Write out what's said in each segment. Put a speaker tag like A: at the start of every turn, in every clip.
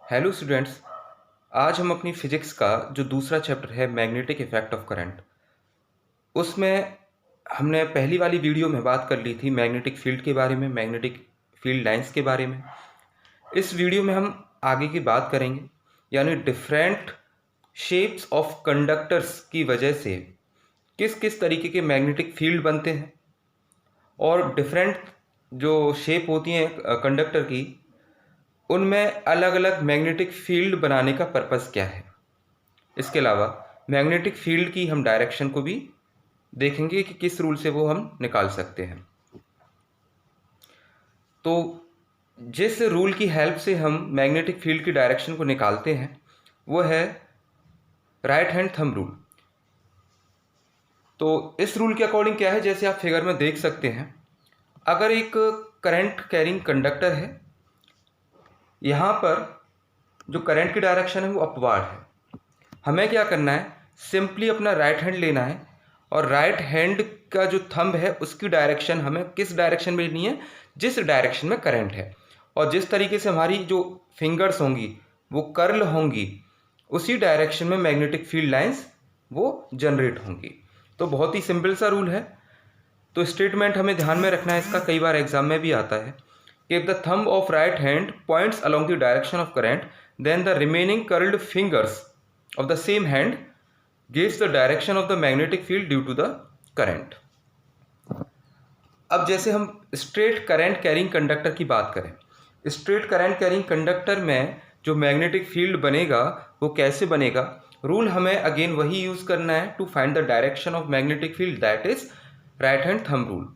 A: Hello students. आज हम अपनी फिजिक्स का जो दूसरा चैप्टर है मैग्नेटिक इफेक्ट ऑफ करंट, उसमें हमने पहली वाली वीडियो में बात कर ली थी मैग्नेटिक फील्ड के बारे में, मैग्नेटिक फील्ड लाइंस के बारे में। इस वीडियो में हम आगे की बात करेंगे, यानी डिफरेंट शेप्स ऑफ कंडक्टर्स की वजह से किस किस तरीके के मैग्नेटिक फील्ड बनते हैं और डिफरेंट जो शेप होती हैं कंडक्टर की, उनमें अलग अलग मैग्नेटिक फील्ड बनाने का पर्पस क्या है। इसके अलावा मैग्नेटिक फील्ड की हम डायरेक्शन को भी देखेंगे कि किस रूल से वो हम निकाल सकते हैं। तो जिस रूल की हेल्प से हम मैग्नेटिक फील्ड की डायरेक्शन को निकालते हैं वो है राइट हैंड थंब रूल। तो इस रूल के अकॉर्डिंग क्या है, जैसे आप फिगर में देख सकते हैं, अगर एक करंट कैरिंग कंडक्टर है, यहाँ पर जो करंट की डायरेक्शन है वो अपवार्ड है। हमें क्या करना है, सिंपली अपना राइट हैंड लेना है और राइट हैंड का जो थंब है उसकी डायरेक्शन हमें किस डायरेक्शन में लेनी है, जिस डायरेक्शन में करंट है। और जिस तरीके से हमारी जो फिंगर्स होंगी वो कर्ल होंगी, उसी डायरेक्शन में मैग्नेटिक फील्ड लाइंस वो जनरेट होंगी। तो बहुत ही सिंपल सा रूल है। तो स्टेटमेंट हमें ध्यान में रखना है, इसका कई बार एग्जाम में भी आता है कि if the thumb of right hand points along the direction of current, then the remaining curled fingers of the same hand gives the direction of the magnetic field due to the current। अब जैसे हम straight current carrying conductor की बात करें, straight current carrying conductor में जो magnetic field बनेगा वो कैसे बनेगा, रूल हमें अगेन वही यूज करना है to find the direction of magnetic field, that is right hand thumb rule.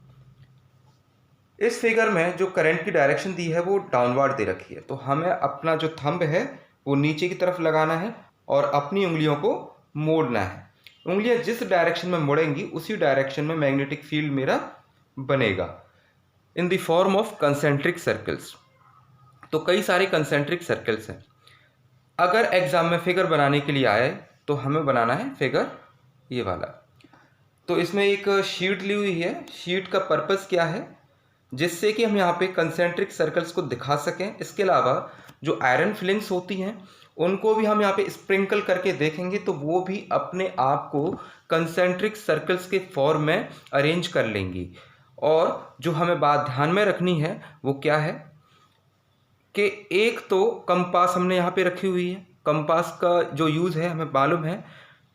A: इस फिगर में जो करंट की डायरेक्शन दी है वो डाउनवर्ड दे रखी है, तो हमें अपना जो थंब है वो नीचे की तरफ लगाना है और अपनी उंगलियों को मोड़ना है। उंगलियां जिस डायरेक्शन में मुड़ेंगी उसी डायरेक्शन में मैग्नेटिक फील्ड मेरा बनेगा in the form of concentric circles. तो कई सारे कंसेंट्रिक सर्कल्स हैं। अगर एग्जाम में फिगर बनाने के लिए आए तो हमें बनाना है फिगर ये वाला। तो इसमें एक शीट ली हुई है। शीट का पर्पस क्या है, जिससे कि हम यहाँ पे कंसेंट्रिक सर्कल्स को दिखा सकें। इसके अलावा जो आयरन फिलिंग्स होती हैं उनको भी हम यहाँ पे स्प्रिंकल करके देखेंगे, तो वो भी अपने आप को कंसेंट्रिक सर्कल्स के फॉर्म में अरेंज कर लेंगी। और जो हमें बात ध्यान में रखनी है वो क्या है कि एक तो कंपास हमने यहाँ पे रखी हुई है। कंपास का जो यूज़ है हमें मालूम है,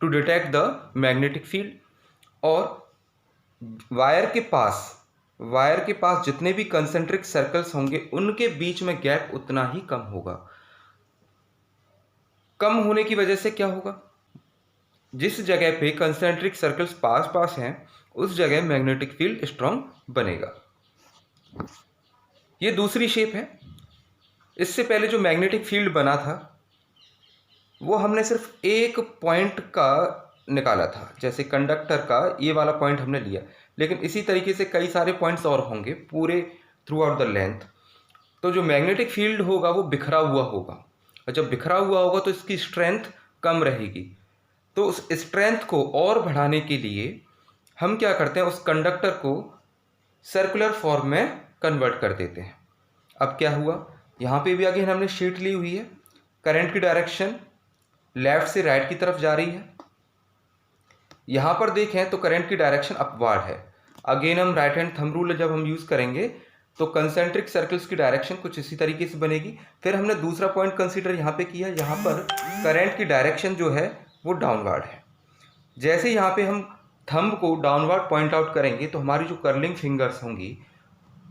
A: to detect the magnetic field. और वायर के पास जितने भी कंसेंट्रिक सर्कल्स होंगे उनके बीच में गैप उतना ही कम होगा। कम होने की वजह से क्या होगा, जिस जगह पे कंसेंट्रिक सर्कल्स पास पास हैं उस जगह मैग्नेटिक फील्ड स्ट्रांग बनेगा। ये दूसरी शेप है। इससे पहले जो मैग्नेटिक फील्ड बना था वो हमने सिर्फ एक पॉइंट का निकाला था, जैसे कंडक्टर का ये वाला पॉइंट हमने लिया, लेकिन इसी तरीके से कई सारे पॉइंट्स और होंगे पूरे थ्रू आउट द लेंथ। तो जो मैग्नेटिक फील्ड होगा वो बिखरा हुआ होगा, और जब बिखरा हुआ होगा तो इसकी स्ट्रेंथ कम रहेगी। तो उस स्ट्रेंथ को और बढ़ाने के लिए हम क्या करते हैं, उस कंडक्टर को सर्कुलर फॉर्म में कन्वर्ट कर देते हैं। अब क्या हुआ, यहाँ पे भी अगेन हमने शीट ली हुई है। करंट की डायरेक्शन लेफ्ट से राइट की तरफ जा रही है। यहाँ पर देखें तो करंट की डायरेक्शन अपवार्ड है। अगेन हम राइट हैंड थंब रूल जब हम यूज़ करेंगे तो कंसेंट्रिक सर्कल्स की डायरेक्शन कुछ इसी तरीके से बनेगी। फिर हमने दूसरा पॉइंट कंसीडर यहाँ पे किया, यहाँ पर करंट की डायरेक्शन जो है वो डाउनवर्ड है। जैसे यहाँ पे हम थंब को डाउनवर्ड पॉइंट आउट करेंगे तो हमारी जो कर्लिंग फिंगर्स होंगी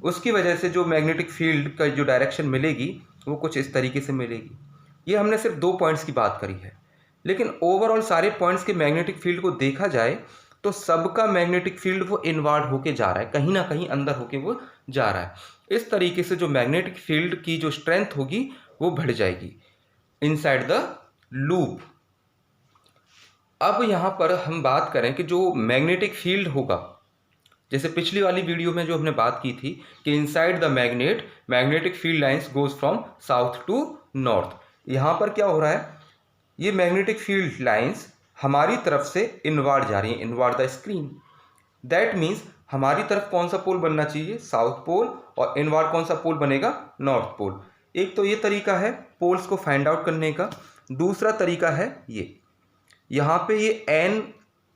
A: उसकी वजह से जो मैग्नेटिक फील्ड का जो डायरेक्शन मिलेगी वो कुछ इस तरीके से मिलेगी। ये हमने सिर्फ 2 पॉइंट्स की बात करी है, लेकिन ओवरऑल सारे पॉइंट्स के मैग्नेटिक फील्ड को देखा जाए तो सबका मैग्नेटिक फील्ड वो इनवर्ड होके जा रहा है, कहीं ना कहीं अंदर होके वो जा रहा है। इस तरीके से जो मैग्नेटिक फील्ड की जो स्ट्रेंथ होगी वो बढ़ जाएगी इनसाइड द लूप। अब यहाँ पर हम बात करें कि जो मैग्नेटिक फील्ड होगा, जैसे पिछली वाली वीडियो में जो हमने बात की थी कि inside the magnetic field lines goes from south to north. यहाँ पर क्या हो रहा है, ये मैग्नेटिक फील्ड लाइंस हमारी तरफ से इनवर्ड जा रही हैं, inward the screen. That means हमारी तरफ कौन सा पोल बनना चाहिए, साउथ पोल, और इनवर्ड कौन सा पोल बनेगा, नॉर्थ पोल। एक तो ये तरीका है पोल्स को फाइंड आउट करने का, दूसरा तरीका है ये, यहाँ पे ये एन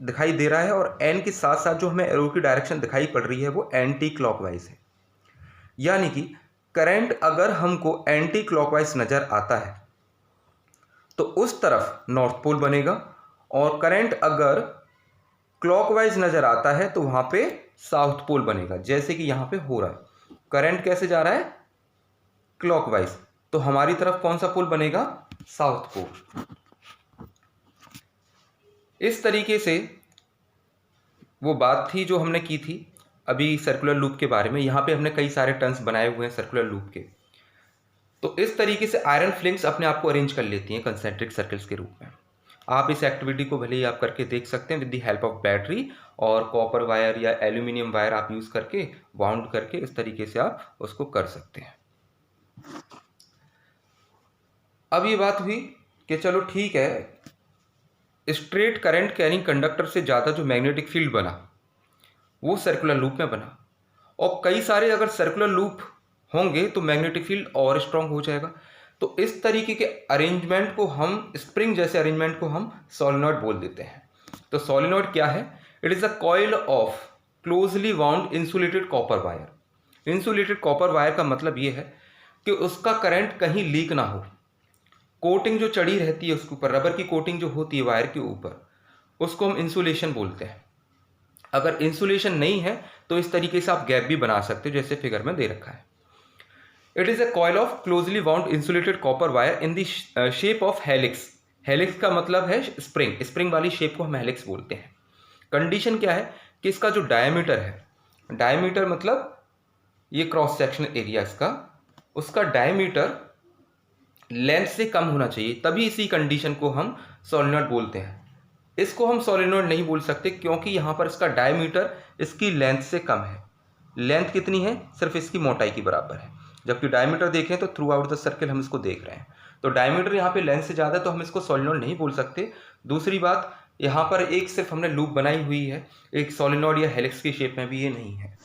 A: दिखाई दे रहा है और एन के साथ साथ जो हमें एरो की डायरेक्शन दिखाई पड़ रही है वो एंटी क्लॉकवाइज है, यानी कि करंट अगर हमको एंटी क्लॉकवाइज नज़र आता है तो उस तरफ नॉर्थ पोल बनेगा, और करंट अगर क्लॉकवाइज नज़र आता है तो वहाँ पे साउथ पोल बनेगा, जैसे कि यहाँ पे हो रहा है। करंट कैसे जा रहा है? क्लॉकवाइज, तो हमारी तरफ कौन सा पोल बनेगा? South pole. इस तरीके से वो बात थी जो हमने की थी अभी सर्कुलर लूप के बारे में। यहाँ पे हमने कई सारे टर्न्स बनाए हुए हैं सर्कुलर लूप के। तो इस तरीके से आयरन फ्लिंग्स अपने आप को अरेंज कर लेती हैं कंसेंट्रिक सर्कल्स के रूप में। आप इस एक्टिविटी को भले ही आप करके देख सकते हैं with the help of battery और कॉपर वायर या एल्यूमिनियम वायर आप यूज़ करके वाउंड करके इस तरीके से आप उसको कर सकते हैं। अब ये बात हुई कि चलो ठीक है, स्ट्रेट करंट कैरिंग कंडक्टर से ज़्यादा जो मैग्नेटिक फील्ड बना वो सर्कुलर लूप में बना, और कई सारे अगर सर्कुलर लूप होंगे तो मैग्नेटिक फील्ड और स्ट्रांग हो जाएगा। तो इस तरीके के अरेंजमेंट को हम, स्प्रिंग जैसे अरेंजमेंट को हम सोलेनॉइड बोल देते हैं। तो सोलेनॉइड क्या है? It is a coil of closely wound insulated copper wire. Insulated copper wire का मतलब ये है कि उसका करंट कहीं लीक ना हो। कोटिंग जो चढ़ी रहती है उसके ऊपर, रबर की कोटिंग जो होती है वायर के ऊपर, उसको हम इंसुलेशन बोलते हैं। अगर इंसुलेशन नहीं है तो इस तरीके से आप गैप भी बना सकते हो जैसे फिगर में दे रखा है। It is a coil of closely wound insulated copper wire in the shape of helix. Helix का मतलब है स्प्रिंग, स्प्रिंग वाली शेप को हम हेलिक्स बोलते हैं। कंडीशन क्या है कि इसका जो डायमीटर है, डायमीटर मतलब ये क्रॉस सेक्शन एरिया इसका, उसका डायमीटर लेंथ से कम होना चाहिए, तभी इसी कंडीशन को हम सोलेनॉइड बोलते हैं। इसको हम सोलेनॉइड नहीं बोल सकते क्योंकि यहाँ पर इसका डायमीटर इसकी लेंथ से कम है। लेंथ कितनी है? सिर्फ इसकी मोटाई के बराबर है, जबकि डायमीटर देखें तो थ्रू आउट द सर्कल हम इसको देख रहे हैं। तो डायमीटर यहाँ पे लेंथ से ज़्यादा है तो हम इसको सोलेनॉइड नहीं बोल सकते। दूसरी बात, यहाँ पर एक सिर्फ हमने लूप बनाई हुई है, एक सोलेनॉइड या हेलिक्स की शेप में भी ये नहीं है।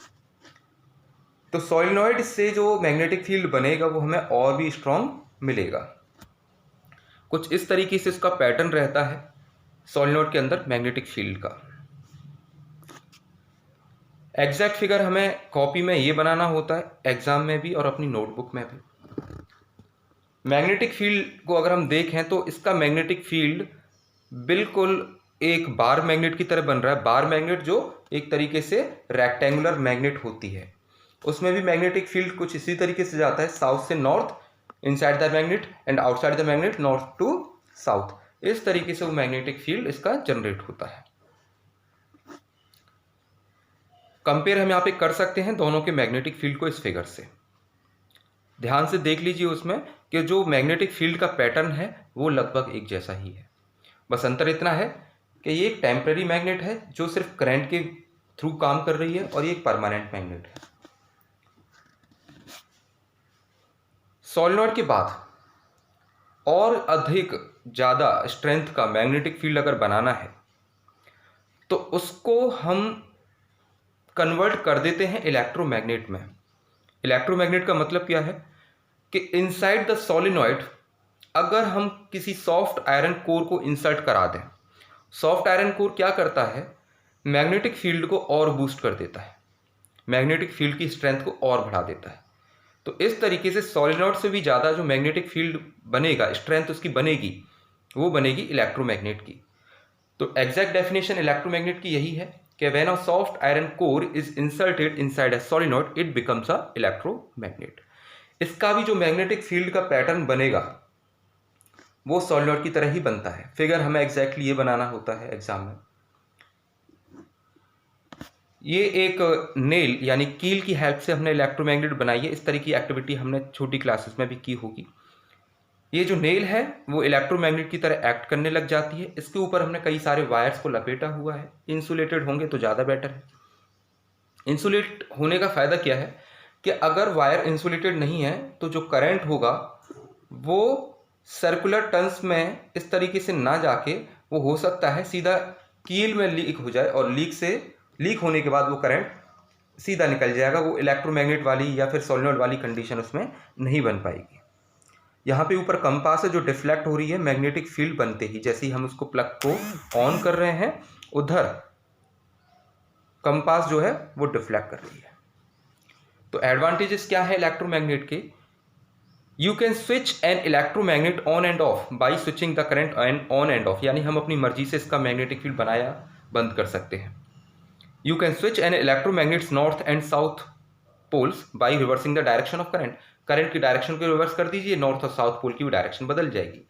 A: तो सोलेनॉइड से जो मैग्नेटिक फील्ड बनेगा वो हमें और भी स्ट्रॉन्ग मिलेगा। कुछ इस तरीके से इसका पैटर्न रहता है सोलेनॉइड के अंदर मैग्नेटिक फील्ड का। एग्जैक्ट फिगर हमें कॉपी में ये बनाना होता है, एग्जाम में भी और अपनी नोटबुक में भी। मैग्नेटिक फील्ड को अगर हम देखें तो इसका मैग्नेटिक फील्ड बिल्कुल एक बार मैग्नेट की तरह बन रहा है। बार मैग्नेट जो एक तरीके से रेक्टेंगुलर मैग्नेट होती है, उसमें भी मैग्नेटिक फील्ड कुछ इसी तरीके से जाता है, साउथ से north inside the magnet and outside the magnet north to south. इस तरीके से वो मैग्नेटिक फील्ड इसका जनरेट होता है। कंपेयर हम यहाँ पे कर सकते हैं दोनों के मैग्नेटिक फील्ड को इस फिगर से। ध्यान से देख लीजिए उसमें कि जो मैग्नेटिक फील्ड का पैटर्न है वो लगभग एक जैसा ही है। बस अंतर इतना है कि ये एक टेम्परेरी मैग्नेट है जो सिर्फ करंट के थ्रू काम कर रही है, और ये एक परमानेंट मैग्नेट है। सोलेनॉइड के बाद और अधिक ज़्यादा स्ट्रेंथ का मैग्नेटिक फील्ड अगर बनाना है तो उसको हम कन्वर्ट कर देते हैं इलेक्ट्रोमैग्नेट में। इलेक्ट्रोमैग्नेट का मतलब क्या है कि इनसाइड द सोलेनॉइड अगर हम किसी सॉफ्ट आयरन कोर को इंसर्ट करा दें, सॉफ्ट आयरन कोर क्या करता है? मैग्नेटिक फील्ड को और बूस्ट कर देता है, मैग्नेटिक फील्ड की स्ट्रेंथ को और बढ़ा देता है। तो इस तरीके से सोलेनॉइड से भी ज़्यादा जो मैग्नेटिक फील्ड बनेगा, स्ट्रेंथ उसकी बनेगी, वो बनेगी इलेक्ट्रोमैग्नेट की। तो एग्जैक्ट डेफिनेशन इलेक्ट्रोमैग्नेट की यही है कि when a soft iron core is inserted inside a solenoid it becomes a electromagnet. इसका भी जो मैग्नेटिक फील्ड का पैटर्न बनेगा वो सोलेनॉइड की तरह ही बनता है। फिगर हमें एग्जैक्टली ये बनाना होता है एग्जाम में। ये एक नेल यानी कील की हेल्प से हमने इलेक्ट्रोमैग्नेट बनाई है। इस तरह की एक्टिविटी हमने छोटी क्लासेस में भी की होगी। ये जो नेल है वो इलेक्ट्रोमैग्नेट की तरह एक्ट करने लग जाती है। इसके ऊपर हमने कई सारे वायर्स को लपेटा हुआ है। इंसुलेटेड होंगे तो ज़्यादा बेटर है। इंसुलेट होने का फ़ायदा क्या है कि अगर वायर इंसुलेटेड नहीं है तो जो करंट होगा वो सर्कुलर टर्न्स में इस तरीके से ना जाके वो हो सकता है सीधा कील में लीक हो जाए, और लीक होने के बाद वो करंट सीधा निकल जाएगा। वो इलेक्ट्रोमैग्नेट वाली या फिर सोलेनॉइड वाली कंडीशन उसमें नहीं बन पाएगी। यहाँ पे ऊपर कंपास है जो डिफ्लेक्ट हो रही है मैग्नेटिक फील्ड बनते ही, जैसे ही हम उसको प्लग को ऑन कर रहे हैं उधर कंपास जो है वो डिफ्लेक्ट कर रही है। तो एडवांटेजेस क्या है इलेक्ट्रोमैग्नेट के? You can switch an electromagnet on and off by switching the current on and off, यानी हम अपनी मर्जी से इसका मैग्नेटिक फील्ड बनाया बंद कर सकते हैं। You can switch an electromagnets north and south poles by reversing the direction of current, current की डायरेक्शन को रिवर्स कर दीजिए, नॉर्थ और साउथ पोल की भी डायरेक्शन बदल जाएगी।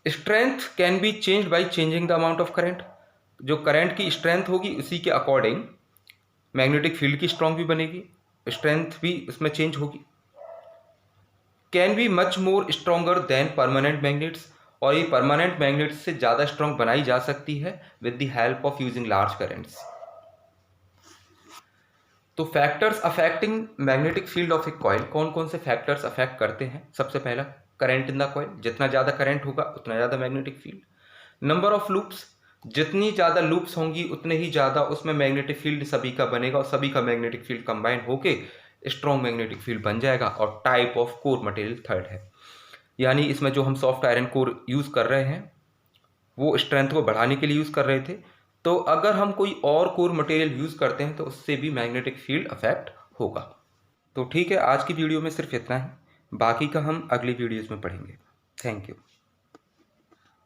A: Strength can be change by changing the amount of current, जो करंट की स्ट्रेंथ होगी उसी के अकॉर्डिंग मैग्नेटिक फील्ड की स्ट्रॉन्ग भी बनेगी, स्ट्रेंथ भी उसमें चेंज होगी। Can be much more stronger than permanent magnets, और ये परमानेंट मैग्नेट्स से ज़्यादा स्ट्रॉन्ग बनाई जा सकती है with the help of using large currents. तो factors affecting magnetic field of a coil, कौन कौन से फैक्टर्स अफेक्ट करते हैं? सबसे पहला करंट इन द कॉइल, जितना ज़्यादा करंट होगा उतना ज़्यादा magnetic field. Number of loops, जितनी ज़्यादा लूप्स होंगी उतने ही ज़्यादा उसमें मैग्नेटिक फील्ड सभी का बनेगा और सभी का मैग्नेटिक फील्ड कंबाइन होके स्ट्रॉन्ग मैग्नेटिक फील्ड बन जाएगा। और type of core material third है, यानी इसमें जो हम सॉफ्ट आयरन कोर यूज़ कर रहे हैं वो स्ट्रेंथ को बढ़ाने के लिए यूज़ कर रहे थे, तो अगर हम कोई और कोर मटेरियल यूज़ करते हैं तो उससे भी मैग्नेटिक फील्ड अफेक्ट होगा। तो ठीक है, आज की वीडियो में सिर्फ इतना ही, बाकी का हम अगली वीडियोज़ में पढ़ेंगे। Thank you.